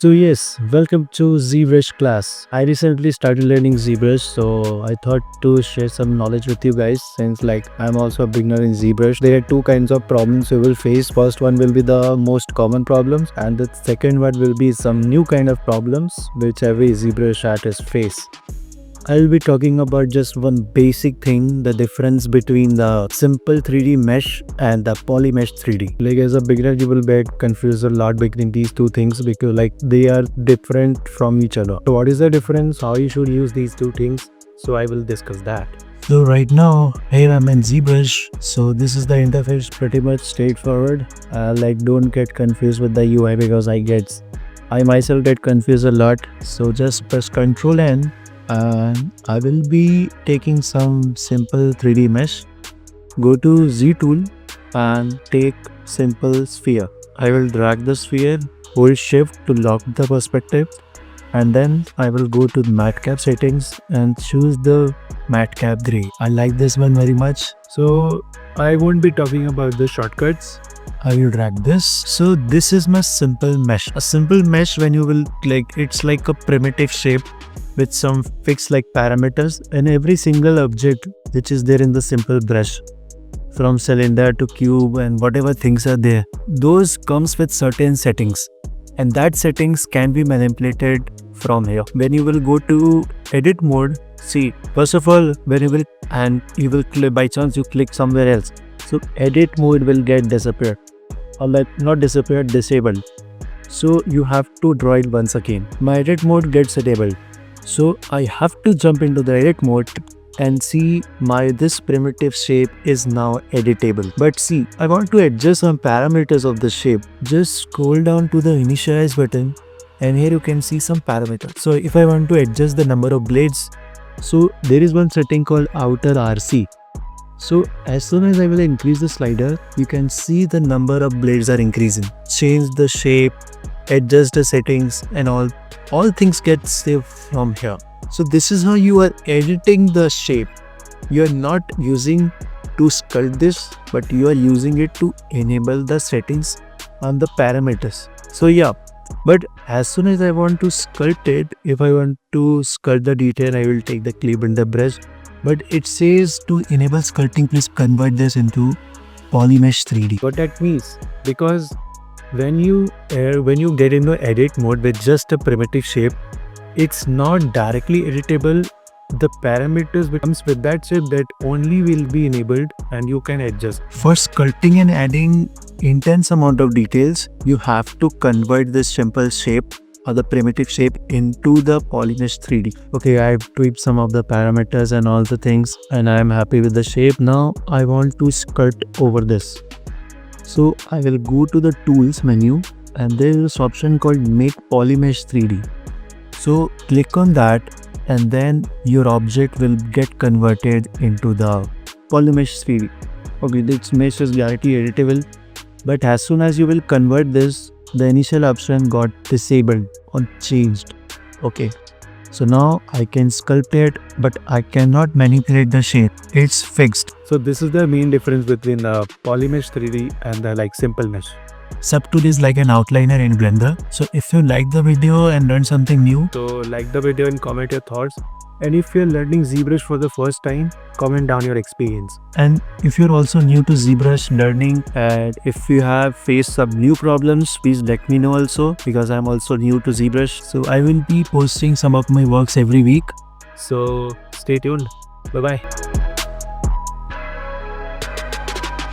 So yes, welcome to ZBrush class. I recently started learning ZBrush, so I thought to share some knowledge with you guys since I'm also a beginner in ZBrush. There are two kinds of problems we will face. First one will be the most common problems and the second one will be some new kind of problems which every ZBrush artist face. I'll be talking about just one basic thing, the difference between the simple 3D mesh and the Polymesh 3D. As a beginner, you will get confused a lot between these two things because they are different from each other. So what is the difference? How you should use these two things? So I will discuss that. So right now, here I'm in ZBrush. So this is the interface, pretty much straightforward. Don't get confused with the UI because I myself get confused a lot. So just press Ctrl N. And I will be taking some simple 3D mesh. Go to Z tool and take simple sphere. I will drag the sphere, hold shift to lock the perspective, and then I will go to the matte cap settings and choose the matte cap gray. I like this one very much, so I won't be talking about the shortcuts. I will drag this. So this is my simple mesh. A simple mesh, when you will it's like a primitive shape with some fixed parameters, and every single object which is there in the simple brush, from cylinder to cube and whatever things are there, those comes with certain settings, and that settings can be manipulated from here. When you will go to edit mode, see, first of all, when you will click, by chance you click somewhere else, so edit mode will get disappeared, or not disappeared, disabled. So you have to draw it once again. My edit mode gets enabled. So I have to jump into the edit mode and see this primitive shape is now editable. But see, I want to adjust some parameters of the shape. Just scroll down to the initialize button and here you can see some parameters. So if I want to adjust the number of blades, so there is one setting called outer RC. So as soon as I will increase the slider, you can see the number of blades are increasing. Change the shape, adjust the settings and all things get saved from here. So this is how you are editing the shape. You are not using to sculpt this, but you are using it to enable the settings on the parameters. So yeah, but as soon as I want to sculpt it, if I want to sculpt the detail, I will take the clip and the brush. But it says to enable sculpting, please convert this into Polymesh 3D. What that means? Because when you get into edit mode with just a primitive shape, it's not directly editable. The parameters which comes with that shape, that only will be enabled and you can adjust. For sculpting and adding intense amount of details, you have to convert this simple shape or the primitive shape into the Polymesh 3D. Okay, I've tweaked some of the parameters and all the things and I am happy with the shape. Now I want to sculpt over this. So I will go to the tools menu and there is this option called make Polymesh 3D. So click on that and then your object will get converted into the Polymesh 3D. Okay, this mesh is directly editable, but as soon as you will convert this, the initial option got disabled or changed. Okay, so now I can sculpt it, but I cannot manipulate the shape. It's fixed. So this is the main difference between the Polymesh 3D and the simple mesh. Subtool is like an outliner in Blender. So if you like the video and learn something new, so like the video and comment your thoughts. And if you're learning ZBrush for the first time, comment down your experience. And if you're also new to ZBrush learning and if you have faced some new problems, please let me know also, because I'm also new to ZBrush. So I will be posting some of my works every week. So stay tuned. Bye bye.